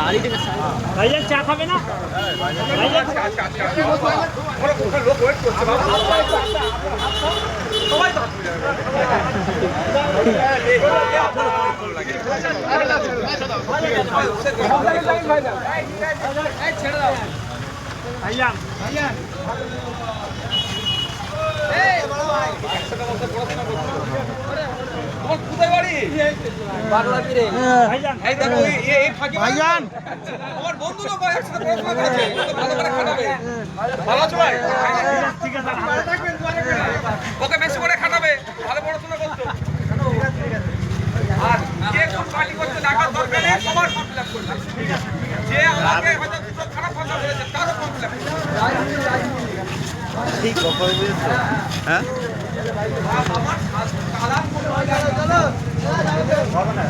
ভাইজান চা খাবে না? ভাইজান লোক ওয়েট করছে বাবা সবাই তো ছেড়ে দাও ভাইজান ভাইজান তোমার কোথায় বাড়ি? ভাইজান এই দেখো এই ফাঁকি ভাইজান আমার বন্ধু লোক একসাথে পড়াশোনা করেছে ভালো করে খাটাবে ভালো আছো ভাই ঠিক আছে ওকে বেশি করে খাটাবে ভালো পড়াশোনা করতো আর যে কোন পার্টি করতে টাকার দরকার নেই সবার ফর্ম ফিল আপ করবে যে আমাকে হয়তো দুটো খারাপ কথা বলেছে তারও ফর্ম ফিল আপ করবে ঠিক কথা বলেছো হ্যাঁ আমার কালাম করে চলো হবে না